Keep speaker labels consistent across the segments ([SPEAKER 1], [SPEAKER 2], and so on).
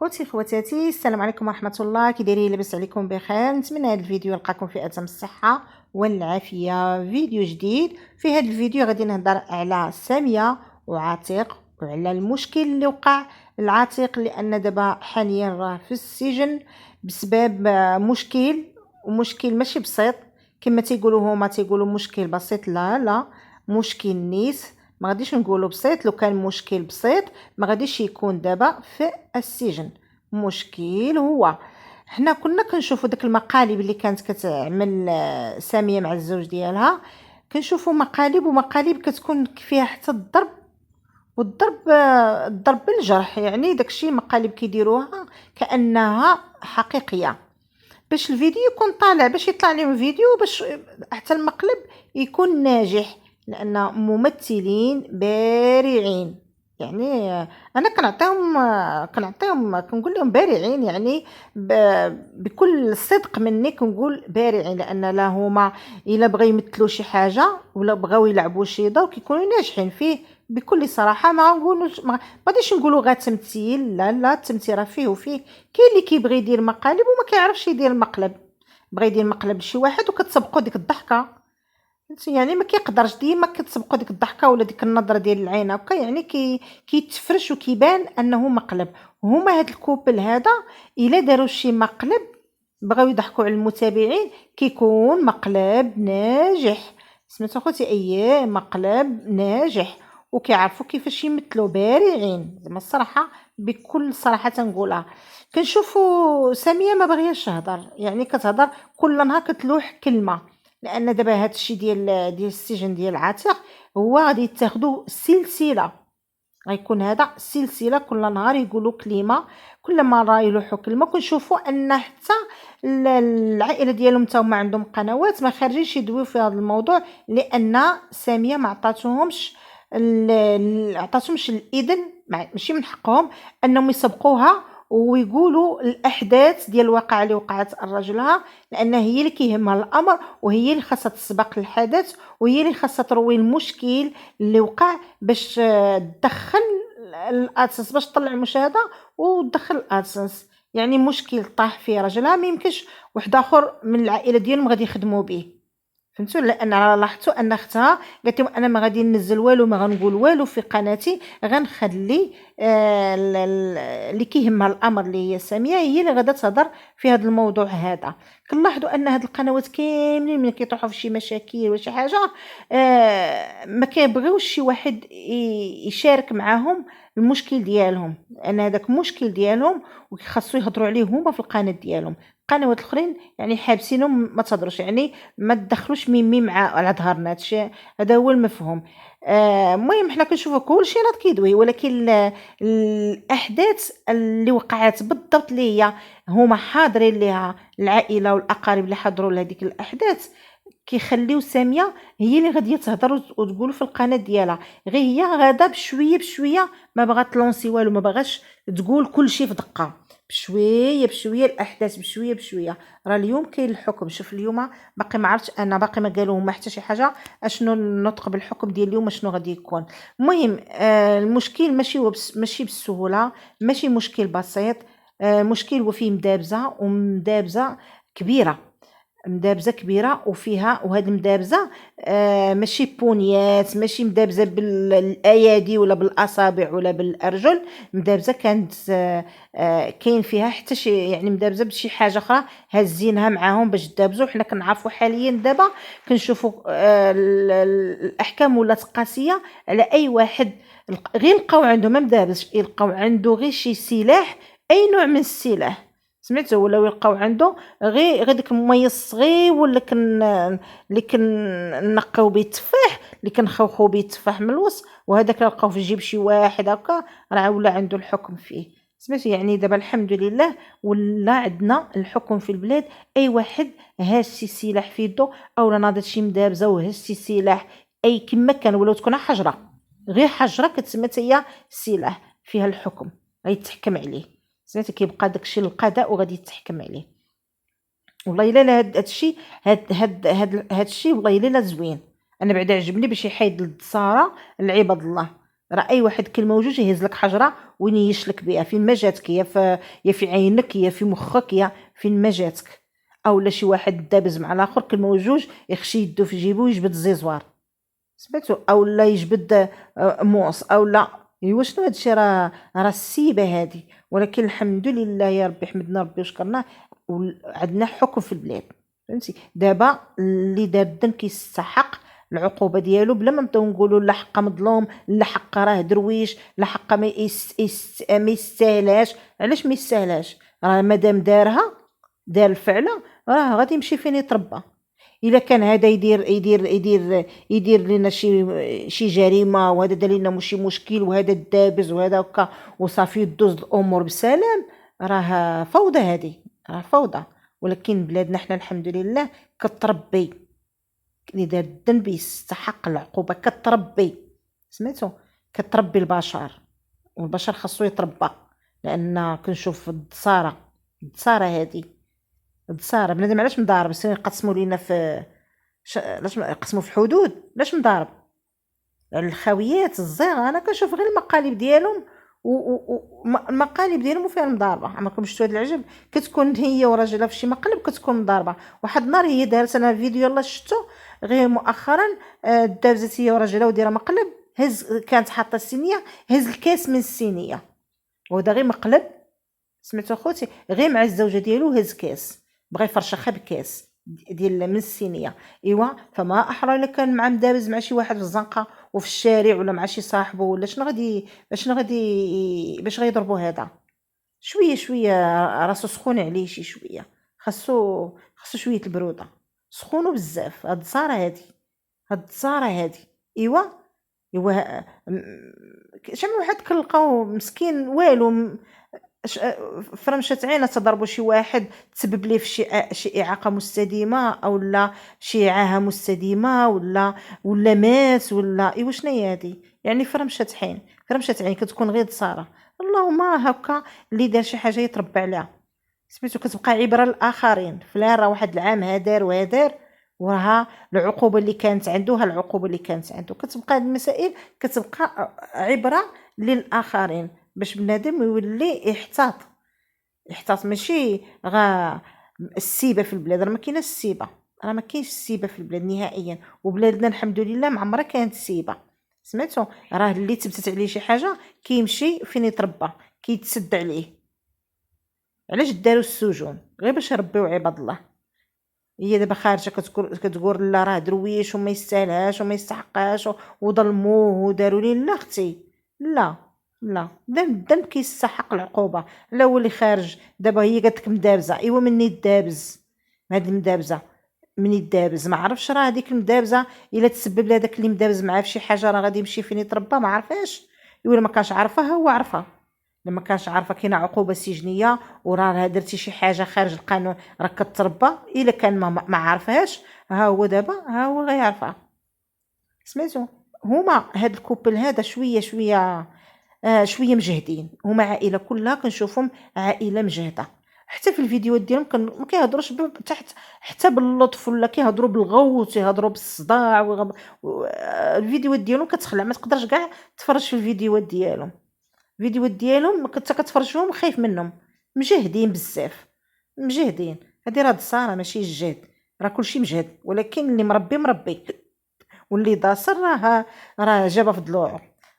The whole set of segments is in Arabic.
[SPEAKER 1] خوتي خواتاتي، السلام عليكم ورحمه الله. كي دايرين؟ لاباس عليكم بخير؟ نتمنى هذا الفيديو يلقاكم في اتم الصحه والعافيه. فيديو جديد. في هذا الفيديو غادي نهضر على ساميه وعتيق وعلى المشكل اللي وقع العتيق، لان دابا حاليا راه في السجن بسبب مشكل ماشي بسيط كما تيقولوا هما. تيقولوا مشكل بسيط، لا مشكل نيس. ما غاديش نقولوا بسيط، لو كان مشكل بسيط ما غاديش يكون دابا في السجن. مشكل هو حنا كنا كنشوفوا داك المقالب اللي كانت كتعمل ساميه مع الزوج ديالها. كنشوفوا مقالب كتكون فيها حتى الضرب الضرب بالجرح، يعني داكشي مقالب كيديروها كانها حقيقيه باش الفيديو يكون طالع، باش يطلع لهم فيديو، باش حتى المقلب يكون ناجح، لان ممثلين بارعين. يعني انا كنعطيهم كنقول لهم بارعين، يعني بكل صدق مني كنقول بارعين، لان لا هما الا بغاو يمثلوا شي حاجه ولا بغاو يلعبوا شي دور كيكونوا ناجحين فيه بكل صراحه. ما نقولوش ما غاديش نقولوا غير تمثيل، لا التمثيل راه فيه وفيه. كاين اللي كيبغي يدير مقالب وما كيعرفش يدير مقلب، بغى يدير مقلب لشي واحد وكتسبقوا ديك الضحكه. يعني ما كيقدرش ديما كتسبقوا ديك الضحكه ولا ديك النظره ديال العين هكا، يعني كيتفرش وكيبان انه مقلب. هما هاد الكوبل هذا الا داروا شي مقلب بغاو يضحكوا على المتابعين كيكون مقلب ناجح. سمعتوا خوتي؟ اي مقلب ناجح، وكيعرفوا كيفاش يمثلوا بارعين. زعما الصراحه بكل صراحه تنقولها. كنشوفوا ساميه ما بغياش تهضر، يعني كتهضر كل نهار كتلوح كلمه، لان دابا هذا الشيء ديال السجن ديال العتيق هو غادي يتاخذوا سلسله. غيكون هذا سلسله، كل نهار يقولوا كلمه، كل مره يلوحوا كلمه. كنشوفوا ان حتى العائله ديالهم حتى هما عندهم قنوات ما خارجينش يدويو في هذا الموضوع، لان ساميه ما عطاتهمش الاذن، ماشي من حقهم انهم يسبقوها ويقولوا الاحداث ديال الواقعه اللي وقعت لرجلها، لان هي اللي كيهمها الامر، وهي اللي خاصها تسبق الحدث، وهي اللي خاصها تروي المشكل اللي وقع باش تدخل الادسنس، باش تطلع المشاهده وتدخل الادسنس. يعني مشكل طاح فيه رجلها ما يمكنش واحد اخر من العائله ديالهم غادي يخدموا به. فهمتوا؟ لان لاحظتوا ان اختها قالت لهم انا ما غادي ننزل والو، ما غنقول والو في قناتي، غنخلي اللي كيهمها الامر اللي هي ساميه هي اللي غادا تهضر في هذا الموضوع هذا. كنلاحظوا ان هاد القنوات كاملين ملي كيطيحوا في شي مشاكل ولا شي حاجه ما كيبغيوش شي واحد يشارك معاهم المشكل ديالهم، لان هذاك المشكل ديالهم وخاصو يهضروا عليه هما في القناه ديالهم. القنوات الاخرين يعني حابسينهم ما تهضروش، يعني ما تدخلوش ميمي مع على ظهرنا. هادشي هذا هو المفهوم. المهم حنا كنشوفوا كلشي ناض كيدوي، ولكن الاحداث اللي وقعت بالضبط اللي هي هما حاضرين ليها، العائله والاقارب اللي حضروا لهذيك الاحداث، كيخليو ساميه هي اللي غاديه تهضر وتقول في القناه ديالها. غير هي غاده بشويه ما بغات تلونسي والو، ما بغاش تقول كلشي في دقه، بشويه الاحداث بشويه. راه اليوم كاين الحكم. شوف اليوم باقي ما عرفتش انا، باقي ما قالوا هما حتى شي حاجه اشنو النطق بالحكم ديال اليوم شنو غادي يكون. المهم المشكل ماشي بالسهوله، ماشي مشكل بسيط. مشكل وفيه مدابزه كبيره، مدابزه كبيره وفيها. وهاد المدابزه ماشي بونيات، ماشي مدابزه بالايادي ولا بالاصابع ولا بالارجل. مدابزه كانت كاين فيها حتى شي، يعني مدابزه بشي حاجه اخرى هازينها معاهم باش دابزوا. حنا كنعرفوا حاليا دابا كنشوفوا الاحكام ولات قاسيه على اي واحد غير لقاو عنده ما مدابزش، يلقاو عنده غير شي سلاح، اي نوع من السلاح سمعتوا، ولاو يلقاو عنده غير داك المميز الصغير ولا اللي كنقاو به التفاح، اللي كنخوخو به التفاح من الوسط، وهذاك لقاو في جيب شي واحد هكا راه ولا عنده الحكم فيه. سمعتي؟ يعني دابا الحمد لله ولا عندنا الحكم في البلاد. اي واحد هاز شي سلاح في يدو او ناضت شي مدابزه وهاز شي سلاح اي كما كان، ولو تكون حجره، غير حجره كتسمى هي سلاح فيها الحكم غيتحكم عليه. سمعتي؟ كيبقى داكشي للقضاء وغادي يتحكم عليه. والله الا لا هادشي هادشي والله الا لا زوين. انا بعدا عجبني باش يحيد الدساره لعباد الله. راه اي واحد كلمه وجوج يهز لك حجره وينيش لك بها فين ما جاتك، يا في عينك يا في مخك يا فين ما جاتك. اولا شي واحد دابز مع الاخر كلمه وجوج يخشي يدو في جيبو ويجبد الزيزوار، سمعتو؟ اولا يجبد موس اولا. ايوا شنو هادشي؟ راه السيبه هادي. ولكن الحمد لله يا ربي، حمدنا ربي وشكرنا، عندنا حكم في البلاد. فهمتي؟ دابا اللي دار الذنب كيستحق العقوبه ديالو، بلا ما نبداو نقولوا لا حق مظلوم، لا حق راه درويش، لا حق ما يستاهلاش. علاش ما يستاهلاش؟ راه مادام دارها، دار الفعله، راه غادي يمشي فين يتربى. الا كان هذا يدير لنا شي جريمه، وهذا دار لنا شي مشكل، وهذا دابز وهذا هكا وصافي دوز الامور بسلام، راه فوضى هذه، راه فوضى. ولكن بلادنا حنا الحمد لله كتربي، اللي دار الذنب يستحق العقوبه، كتربي. سمعتو؟ كتربي البشر، والبشر خاصو يتربى. لان كنشوف الدساره هذه، الدساره بنادم علاش مضارب؟ يقسموا لينا في علاش يقسموا في حدود؟ علاش مضارب؟ الخاويات الصغيره انا كنشوف غير المقالب ديالهم المقالب ديالهم فيها مضاربه. عمركم شفتوا هذا العجب؟ كتكون هي وراجلها في شي مقلب كتكون مضاربه. واحد النهار هي دارت، انا الفيديو يلاه شفتو غير مؤخرا، دابزت هي وراجلها ودايره مقلب، كانت حاطه الصينيه، هز الكاس من الصينيه، وهذا غير مقلب. سمعتو اخوتي؟ غير مع الزوجه ديالو هز كاس، بغى يفرشخها بكاس ديال من الصينيه. ايوا فما احرى الا كان مع مدابز مع شي واحد في الزنقه وفي الشارع، ولا مع شي صاحبه، ولا باش غيضربوا هذا. شويه شويه راسو سخون عليه، شي شويه خاصو شويه البروده. سخونو بزاف هاد الزهره هادي، ايوا شحال من واحد كنلقاو مسكين والو، فرمشة عينه تضربوا شي واحد تسبب ليه في شي إعاقة مستديمة، أو لا شي عاهة مستديمة، ولا مات، ولا إيوا شناهي هادي؟ يعني فرمشة عين كتكون غير تصارى. اللهم هكا اللي دار شي حاجة يتربى عليها. سميتو؟ كتبقى عبرة للآخرين. فلان راه واحد العام هادار وهادار، وها العقوبة اللي كانت عنده، العقوبة اللي كانت عنده. كتبقى هاد المسائل كتبقى عبرة للآخرين، باش بنادم يولي يحتاط ماشي السيبه في البلاد. راه ما كايناش السيبه، راه ما كاينش السيبه في البلاد نهائيا. وبلادنا الحمد لله ما عمرها كانت السيبه. سمعتوا؟ راه اللي تبتت عليه شي حاجه كيمشي فين يتربى، كيتسد عليه. علاش داروا السجون؟ غير باش يربيو عباد الله. هي دابا خارجه كتقول لا راه درويش وما يستاهلهاش وما يستحقهاش وظلموه وداروا ليه. لا اختي، لا لا، الذنب كيستحق العقوبه. لا هو اللي خارج دابا، هي قالت لك مدابزه. ايوا مني دابز هاد المدابزه، مني دابز ما عرفش، راه هذيك المدابزه الا تسبب لهداك اللي مدابز معاه في شي حاجه راه غادي يمشي فين يتربى. ما عرفاش، الا ما كانش عارفها هو عرفها. لما كانش عارفه كاينه عقوبه سجنيه وراه درتي شي حاجه خارج القانون راك كتربى. الا كان ما عارفهاش، ها هو دابا ها هو غيعرفها. سمعتوا؟ هما هاد الكوبل هذا شويه شويه شويه مجهدين. هما عائله كلها كنشوفهم عائله مجهده. حتى في الفيديوهات ديالهم ما كيهضروش تحت حتى باللطف، ولا كيهضروا بالغوت، يهضروا بالصداع الفيديوهات ديالهم كتخلع، ما تقدرش كاع تفرج في الفيديوهات ديالهم. الفيديوهات ديالهم كنت كتفرجهم خايف منهم، مجهدين بزاف، مجهدين. هادي راه الصاره ماشي الجهد، راه كلشي مجهد. ولكن اللي مربي واللي داصر راه جابها في ضلوعو.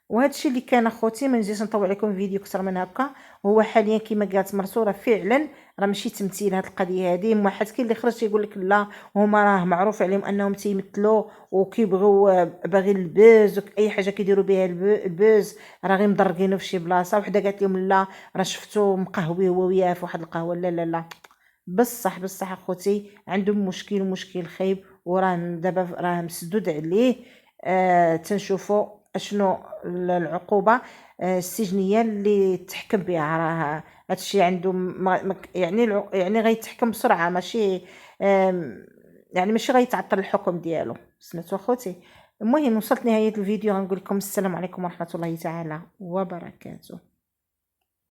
[SPEAKER 1] وهذا الشيء اللي كان اخوتي. ما نجيش نطول عليكم فيديو اكثر من هكا. هو حاليا كما قالت مرسو راه فعلا راه ماشي تمثيل هاد القضيه هادي. واحد كاين اللي خرج يقول لك لا هما راه معروف عليهم انهم تيمثلوا وكيبغوا باغي البوز، اي حاجه كيديروا بها البوز، راه غير مدرقينه في شي بلاصه. وحده قالت لهم لا راه شفتو مقهوي هو وياه في واحد القهوه. لا لا لا، بصح اخوتي عندهم مشكل خايب، وراه دابا راه مسدود عليه. تنشوفوا اشنو العقوبه السجنيه اللي تحكم بها. راه هادشي عنده يعني غيتحكم بسرعه، ماشي يعني ماشي غيتعطل الحكم ديالو. سمعتوا اخوتي؟ المهم وصلت نهايه الفيديو، غنقول لكم السلام عليكم ورحمه الله تعالى وبركاته.